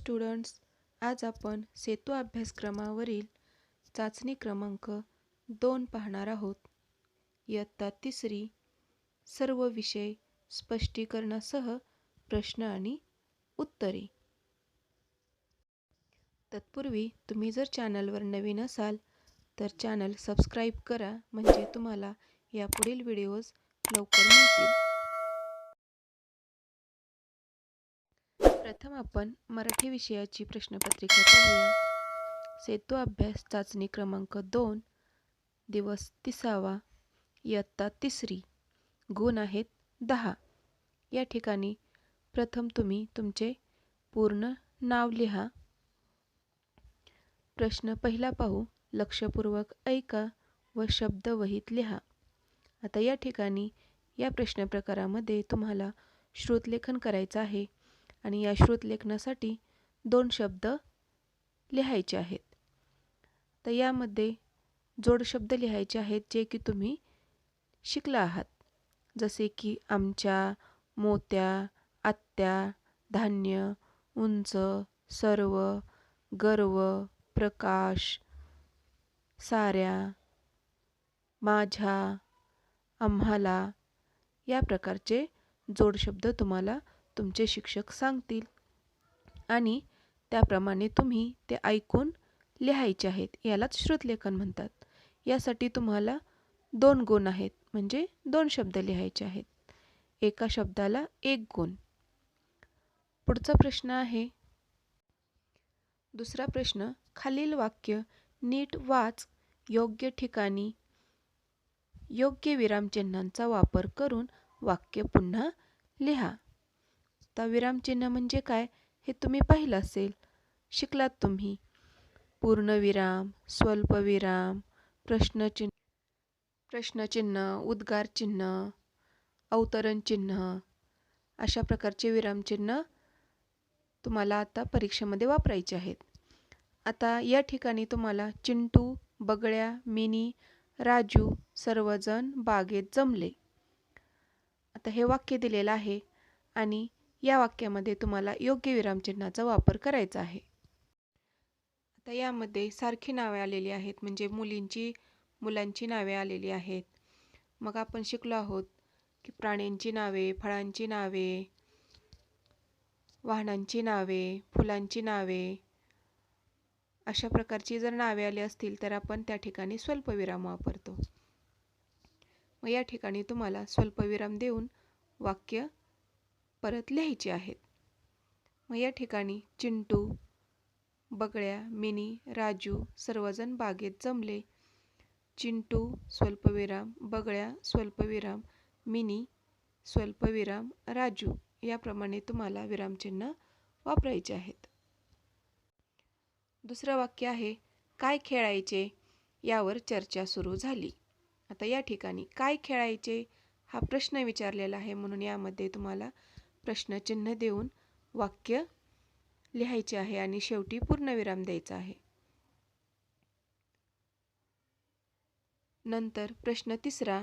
Students, आज आपण सेतू अभ्यासक्रमावरील चाचणी क्रमांक 2 पाहणार आहोत. इयत्ता 3री सर्व विषय स्पष्टीकरणासह प्रश्न आणि उत्तरे. तत्पूर्वी तुम्ही जर चॅनलवर नवीन असाल तर चॅनल सबस्क्राईब करा, म्हणजे तुम्हाला यापुढील व्हिडिओज लवकर मिळतील. प्रथम आपण मराठी विषयाची प्रश्नपत्रिका पाहूया. सेतू अभ्यास चाचणी क्रमांक 2, दिवस 30वा, इयत्ता 3री, गुण आहेत 10. या ठिकाणी प्रथम तुम्ही तुमचे पूर्ण नाव लिहा. प्रश्न पहिला पाहू. लक्षपूर्वक ऐका व शब्द वहीत लिहा. आता या ठिकाणी या प्रश्न प्रकारामध्ये तुम्हाला श्रुतलेखन करायचं आहे आणि या श्रुतलेखनासाठी 2 शब्द लिहायचे आहेत. तर यामध्ये जोड शब्द लिहायचे आहेत जे की तुम्ही शिकला आहात, जसे की आमच्या, मोत्या, आत्या, धान्य, उंच, सर्व, गर्व, प्रकाश, साऱ्या, माझ्या, आम्हाला या प्रकारचे जोडशब्द तुम्हाला तुमचे शिक्षक सांगतील आणि त्याप्रमाणे तुम्ही ते ऐकून लिहायचे आहेत. यालाच श्रुतलेखन म्हणतात. यासाठी तुम्हाला 2 गुण आहेत, म्हणजे 2 शब्द लिहायचे आहेत. एका शब्दाला 1 गुण. पुढचा प्रश्न आहे. दुसरा प्रश्न, खालील वाक्य नीट वाच, योग्य ठिकाणी योग्य विरामचिन्हांचा वापर करून वाक्य पुन्हा लिहा. आता विरामचिन्ह म्हणजे काय हे तुम्ही पाहिलं असेल, शिकलात तुम्ही. पूर्णविराम, स्वल्पविराम, प्रश्नचिन्ह, उद्गारचिन्ह, अवतरणचिन्ह अशा प्रकारचे विरामचिन्ह तुम्हाला आता परीक्षेमध्ये वापरायचे आहेत. आता या ठिकाणी तुम्हाला चिंटू, बगळ्या, मिनी, राजू सर्वजण बागेत जमले. आता हे वाक्य दिलेलं आहे आणि या वाक्यामध्ये तुम्हाला योग्य विरामचिन्हाचा वापर करायचा आहे. आता यामध्ये सारखी नावे आलेली आहेत, म्हणजे मुलांची नावे आलेली आहेत. मग आपण शिकलो आहोत की प्राण्यांची नावे, फळांची नावे, वाहनांची नावे, फुलांची नावे अशा प्रकारची जर नावे आली असतील तर आपण त्या ठिकाणी स्वल्पविराम वापरतो. मग या ठिकाणी तुम्हाला स्वल्पविराम देऊन वाक्य परत लिहायचे आहेत. मग या ठिकाणी चिंटू, बगळ्या, मिनी, राजू सर्वजण बागेत जमले. चिंटू स्वल्पविराम, बगळ्या स्वल्पविराम, मिनी स्वल्पविराम, राजू याप्रमाणे तुम्हाला विरामचिन्ह वापरायचे आहेत. दुसरं वाक्य आहे. काय खेळायचे यावर चर्चा सुरू झाली. आता या ठिकाणी काय खेळायचे हा प्रश्न विचारलेला आहे, म्हणून यामध्ये तुम्हाला प्रश्नचिन्ह देऊन वाक्य लिहायचे आहे आणि शेवटी पूर्णविराम द्यायचा आहे. नंतर प्रश्न तिसरा,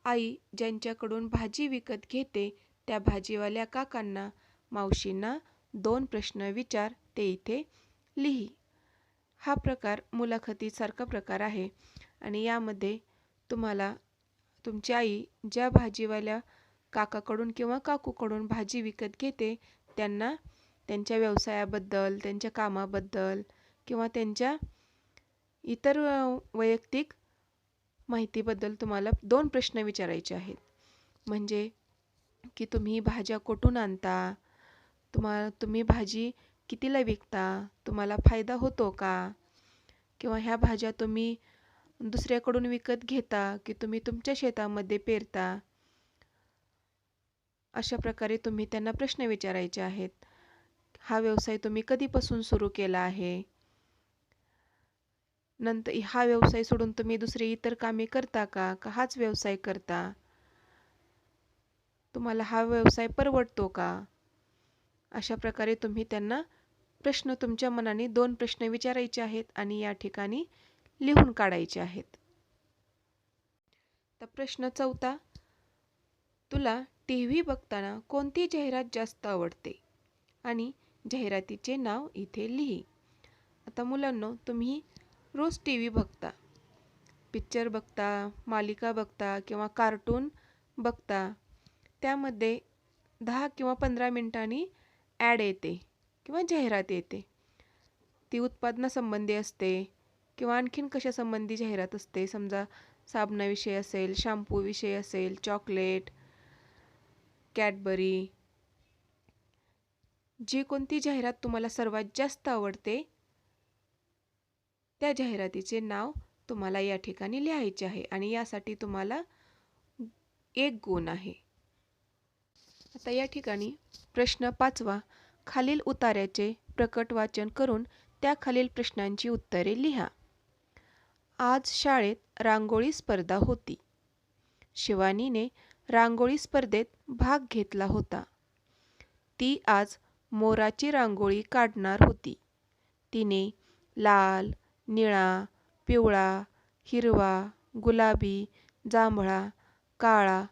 आई ज्यांच्याकडून भाजी विकत घेते त्या भाजीवाल्या काकांना, मावशींना 2 प्रश्न विचार, ते इथे लिही. हा प्रकार मुलाखतीसारखा प्रकार आहे आणि यामध्ये तुम्हाला तुमची आई ज्या भाजीवाल्या काकाकडून किंवा काकूकडून भाजी विकत घेते त्यांना त्यांच्या व्यवसायाबद्दल, त्यांच्या कामाबद्दल किंवा त्यांच्या इतर वैयक्तिक माहितीबद्दल तुम्हाला 2 प्रश्न विचारायचे आहेत. म्हणजे की तुम्ही भाज्या कुठून आणता, तुम्ही भाजी कितीला विकता, तुम्हाला फायदा होतो का, किंवा ह्या भाज्या तुम्ही दुसऱ्याकडून विकत घेता की तुम्ही तुमच्या शेतामध्ये पेरता. अशा प्रकारे तुम्ही त्यांना प्रश्न विचारायचे आहेत. हा व्यवसाय तुम्ही कधीपासून सुरू केला आहे, नंतर हा व्यवसाय सोडून तुम्ही दुसरे इतर कामे करता का हाच व्यवसाय करता, तुम्हाला हा व्यवसाय परवडतो का. अशा प्रकारे तुम्ही त्यांना प्रश्न तुमच्या मनाने 2 प्रश्न विचारायचे आहेत आणि या ठिकाणी लिहून काढायचे आहेत. तर प्रश्न 4, तुला टीव्ही बघताना कोणती जाहिरात जास्त आवडते आणि जाहिरातीचे नाव इथे लिही. आता मुलांनो, तुम्ही रोज TV बघता, पिक्चर बघता, मालिका बघता किंवा कार्टून बघता. त्यामध्ये 10 किंवा 15 मिनिटांनी ॲड येते किंवा जाहिरात येते. ती उत्पादनासंबंधी असते किंवा आणखीन कशासंबंधी जाहिरात असते. समजा साबणाविषयी असेल, शॅम्पूविषयी असेल, चॉकलेट, कॅडबरी. जी कोणती जाहिरात तुम्हाला सर्वात जास्त आवडते त्या जाहिरातीचे नाव तुम्हाला या ठिकाणी लिहायचे आहे आणि यासाठी तुम्हाला 1 गुण आहे. आता या ठिकाणी प्रश्न 5वा, खालील उतार्याचे प्रकट वाचन करून त्याखालील प्रश्नांची उत्तरे लिहा. आज शाळेत रांगोळी स्पर्धा होती. शिवानीने रांगोळी स्पर्धेत भाग घेतला होता. ती आज मोराची रांगोळी काढणार होती. तिने लाल, निळा, पिवळा, हिरवा, गुलाबी, जांभळा, काळा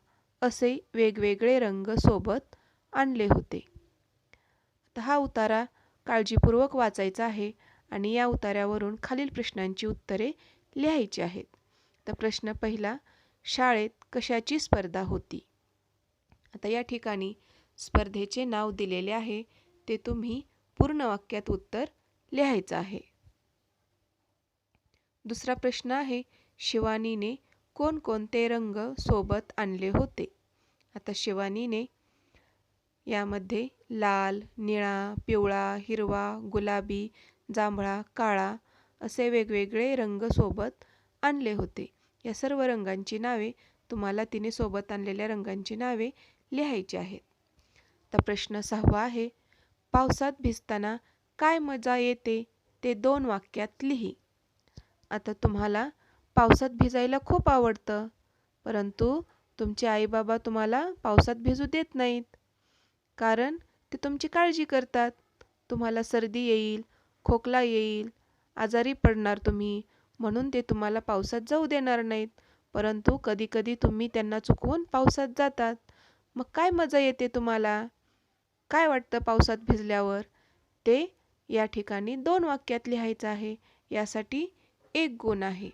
असे वेगवेगळे रंग सोबत आणले होते. तर हा उतारा काळजीपूर्वक वाचायचा आहे आणि या उतार्यावरून खालील प्रश्नांची उत्तरे लिहायची आहेत. तर प्रश्न पहिला, शाळेत कशाची स्पर्धा होती? आता या ठिकाणी स्पर्धेचे नाव दिलेले आहे, ते तुम्ही पूर्ण वाक्यात उत्तर लिहायचं आहे. दुसरा प्रश्न आहे, शिवानीने कोणकोणते रंग सोबत आणले होते? आता शिवानीने यामध्ये लाल, निळा, पिवळा, हिरवा, गुलाबी, जांभळा, काळा असे वेगवेगळे रंग सोबत आणले होते. या सर्व रंगांची नावे तुम्हाला तिने सोबत आणलेल्या रंगांची नावे लिहायची आहेत. तर प्रश्न 6वा आहे, पावसात भिजताना काय मजा येते ते 2 वाक्यात लिही. आता तुम्हाला पावसात भिजायला खूप आवडतं, परंतु तुमचे आईबाबा तुम्हाला पावसात भिजू देत नाहीत, कारण ते तुमची काळजी करतात. तुम्हाला सर्दी येईल, खोकला येईल, आजारी पडणार तुम्ही, म्हणून ते तुम्हाला पावसात जाऊ देणार नाहीत. परंतु कधीकधी तुम्ही त्यांना चुकवून पावसात जातात. मग काय मजा येते तुम्हाला? काय वाटतं पावसात भिजल्यावर? ते या ठिकाणी 2 वाक्यात लिहायचं आहे. यासाठी 1 गुण आहे.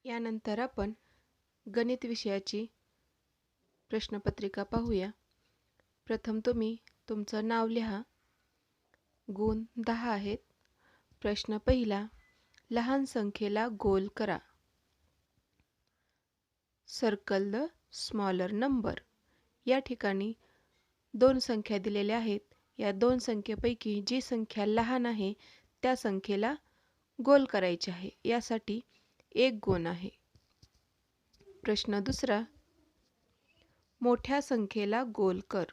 यानंतर आपण गणित विषयाची प्रश्नपत्रिका पाहूया. प्रथम तुम्ही तुमचं नाव लिहा. गुण 10 आहेत. प्रश्न पहिला, लहान संख्येला गोल करा. Circle the smaller number. या ठिकाणी 2 संख्या दिलेल्या आहेत. या 2 संख्येपैकी जी संख्या लहान आहे त्या संख्येला गोल करायचे आहे. यासाठी 1 गुण आहे. प्रश्न दुसरा, मोठ्या संख्येला गोल कर.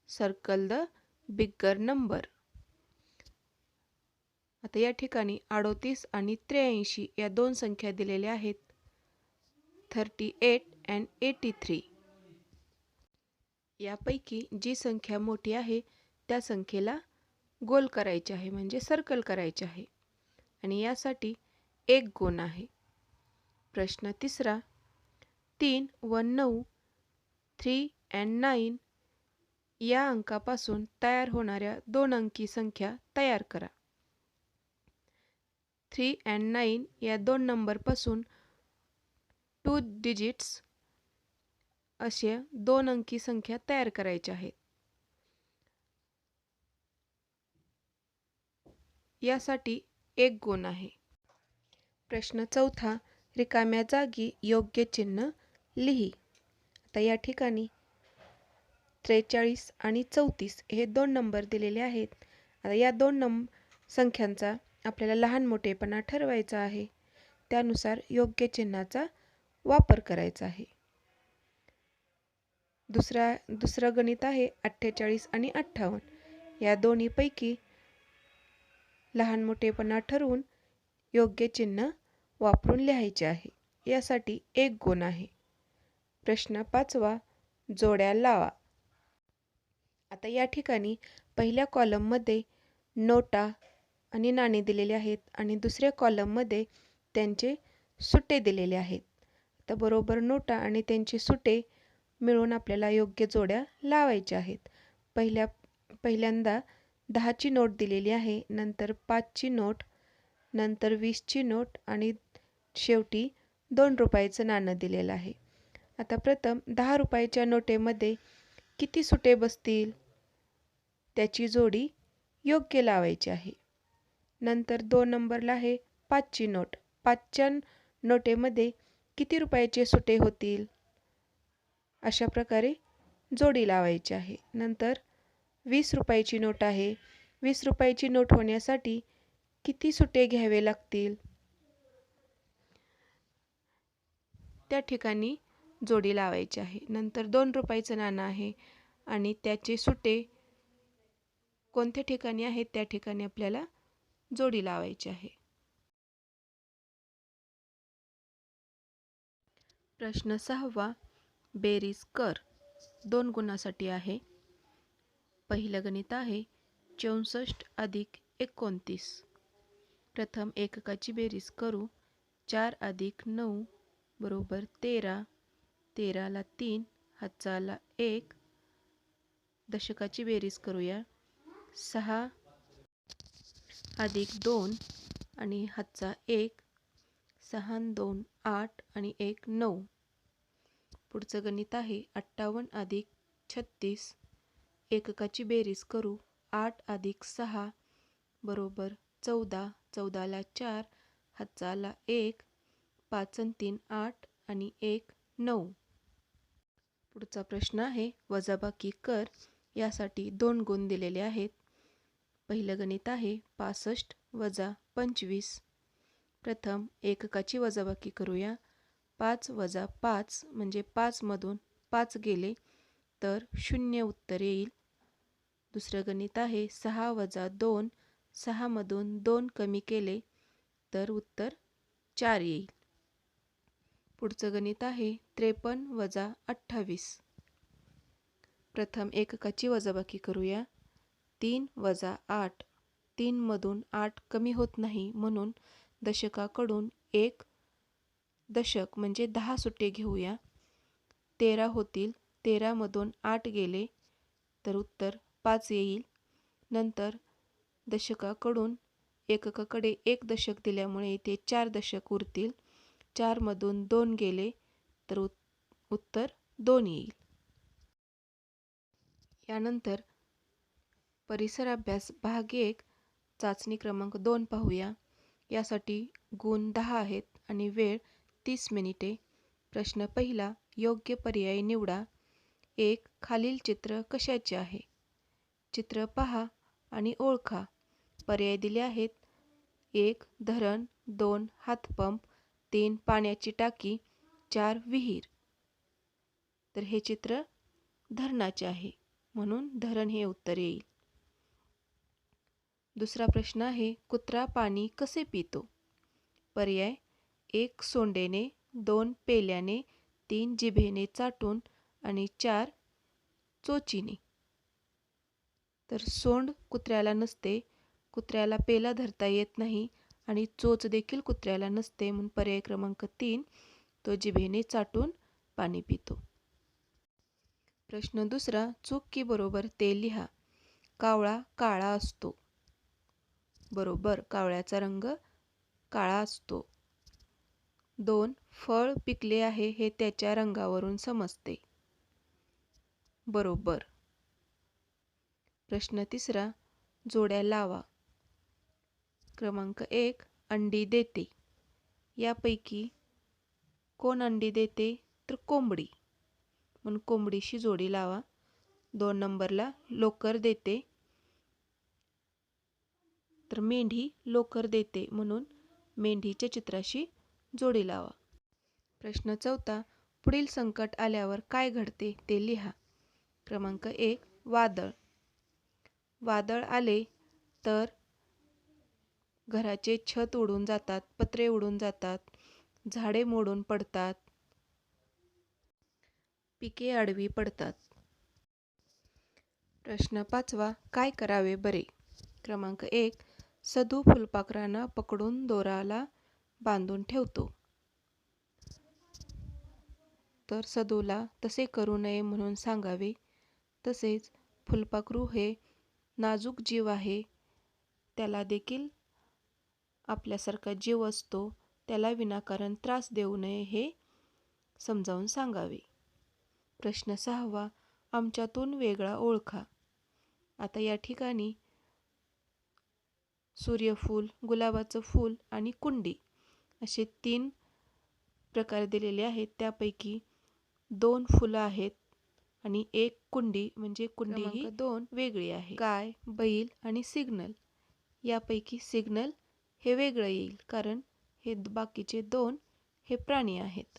Circle the bigger number. आता या ठिकाणी 38 आणि 83 या 2 संख्या दिलेल्या आहेत. 38 and 83. यापैकी जी संख्या मोठी आहे त्या संख्येला गोल करायचे आहे, म्हणजे सर्कल करायचे आहे आणि यासाठी 1 गुण आहे. प्रश्न तिसरा, 3 व 9, 3 and 9 या अंकापासून तयार होणाऱ्या 2 अंकी संख्या तयार करा. 3 and 9 या 2 नंबरपासून 2 डिजिट्स अशा 2 अंकी संख्या तयार करायच्या आहेत. यासाठी 1 गुण आहे. प्रश्न चौथा, रिकाम्या जागी योग्य चिन्ह लिही. आता या ठिकाणी 43 आणि 34 हे 2 नंबर दिलेले आहेत. आता या 2 संख्यांचा आपल्याला लहान मोठेपणा ठरवायचा आहे. त्यानुसार योग्य चिन्हाचा वापर करायचा आहे. दुसरं गणित आहे 48 आणि 58. या दोन्हीपैकी लहान मोठेपणा ठरवून योग्य चिन्ह वापरून लिहायचे आहे. यासाठी 1 गुण आहे. प्रश्न 5वा, जोड्या लावा. आता या ठिकाणी पहिल्या कॉलममध्ये नोटा आणि नाणी दिलेले आहेत आणि दुसऱ्या कॉलममध्ये त्यांचे सुटे दिलेले आहेत. तर बरोबर नोटा आणि त्यांचे सुटे मिळून आपल्याला योग्य जोड्या लावायच्या आहेत. पहिल्यांदा 10ची नोट दिलेली आहे, नंतर 5ची नोट, नंतर 20ची नोट आणि शेवटी 2 रुपयाचं नाणं दिलेलं आहे. आता प्रथम 10 रुपयाच्या नोटेमध्ये किती सुटे बसतील त्याची जोडी योग्य लावायची आहे. नंतर 2 नंबरला आहे 5ची नोट. 5च्या नोटेमध्ये किती रुपयाचे सुटे होतील अशा प्रकारे जोडी लावायची आहे. नंतर 20 रुपयाची नोट आहे. 20 रुपयाची नोट होण्यासाठी किती सुटे घ्यावे लागतील त्या ठिकाणी जोडी लावायची आहे. नंतर 2 रुपयाचं नाणं आहे आणि त्याचे सुटे कोणत्या ठिकाणी आहेत त्या ठिकाणी आपल्याला जोडी लावायची आहे. प्रश्न 6वा बेरीज कर. 2 गुणासाठी आहे. पहिलं गणित आहे 64 अधिक 29. प्रथम एककाची बेरीज करू. 4 अधिक 9 बरोबर 13. 13ला 3, हातचा आला 1. दशकाची बेरीज करूया. 6 अधिक 2 आणि हातचा 1. 6 2 8 आणि 1 9. पुढचं गणित आहे 58 अधिक 36. एककाची बेरीज करू. 8 अधिक 6 बरोबर 14. 14ला 4, हातचा आला 1. 5 आणि 3 8 आणि 1 9. पुढचा प्रश्न आहे वजाबाकी कर. यासाठी 2 गुण दिलेले आहेत. पहिलं गणित आहे 65 वजा 25. प्रथम एककाची वजाबाकी करूया. 5 वजा 5 म्हणजे 5 मधून 5 गेले तर 0 उत्तर येईल. दुसरं गणित आहे 6 वजा 2. 6 मधून 2 कमी केले तर उत्तर 4 येईल. पुढचं गणित आहे 53 वजा 28. प्रथम एककाची वजाबाकी करूया. 3 वजा 8. 3 मधून 8 कमी होत नाही म्हणून दशकाकडून 1 दशक म्हणजे 10 सुटे घेऊया. 13 होतील. 13 मधून 8 गेले तर उत्तर 5 येईल. नंतर दशकाकडून एककाकडे 1 दशक दिल्यामुळे इथे 4 दशक उरतील. 4 मधून 2 गेले तर उत्तर 2 येईल. यानंतर परिसर अभ्यास भाग 1 चाचणी क्रमांक 2 पाहूया. यासाठी गुण 10 आहेत आणि वेळ 30 मिनिटे. प्रश्न पहिला योग्य पर्याय निवडा. 1. खालील चित्र कशाचे आहे? चित्र पहा आणि ओळखा. पर्याय दिले आहेत. 1. धरण, 2. हातपंप, 3. पाण्याची टाकी, 4. विहीर. तर हे चित्र धरणाचे आहे म्हणून धरण हे उत्तर येईल. दुसरा प्रश्न आहे कुत्रा पाणी कसे पितो? पर्याय 1. सोंडेने, 2. पेल्याने, 3. जिभेने चाटून आणि 4. चोचीने. तर सोंड कुत्र्याला नसते, कुत्र्याला पेला धरता येत नाही आणि चोच देखील कुत्र्याला नसते म्हणून पर्याय क्रमांक 3 तो जिभेने चाटून पाणी पितो. प्रश्न दुसरा चूक की बरोबर ते लिहा. कावळा काळा असतो. बरोबर, कावळ्याचा रंग काळा असतो. 2. फळ पिकले आहे हे त्याच्या रंगावरून समजते. बरोबर. प्रश्न तिसरा जोड्या लावा. क्रमांक 1 अंडी देते. यापैकी कोण अंडी देते? तर कोंबडी म्हणून कोंबडीशी जोडी लावा. 2 नंबरला लोकर देते तर मेंढी लोकर देते म्हणून मेंढीच्या चित्राशी जोडी लावा. प्रश्न चौथा पुढील संकट आल्यावर काय घडते ते लिहा. क्रमांक 1 वादळ. वादळ आले तर घराचे छत उडून जातात, पत्रे उडून जातात, झाडे मोडून पडतात, पिके आडवी पडतात. प्रश्न 5 काय करावे बरे? क्रमांक 1 सधू फुलपाखरांना पकडून दोराला बांधून ठेवतो. तर सदूला तसे करू नये म्हणून सांगावे. तसेच फुलपाखरू हे नाजूक जीव आहे, त्याला देखील आपल्यासारखा जीव असतो, त्याला विनाकारण त्रास देऊ नये हे समजावून सांगावे. प्रश्न 6वा, आमच्यातून वेगळा ओळखा. आता या ठिकाणी सूर्यफूल, गुलाबाचं फूल आणि कुंडी असे 3 प्रकार दिलेले आहेत. त्यापैकी 2 फुलं आहेत आणि 1 कुंडी म्हणजे कुंडी ही 2 वेगळी आहे. गाय, बैल आणि सिग्नल यापैकी सिग्नल हे वेगळं येईल, कारण हे बाकीचे 2 हे प्राणी आहेत.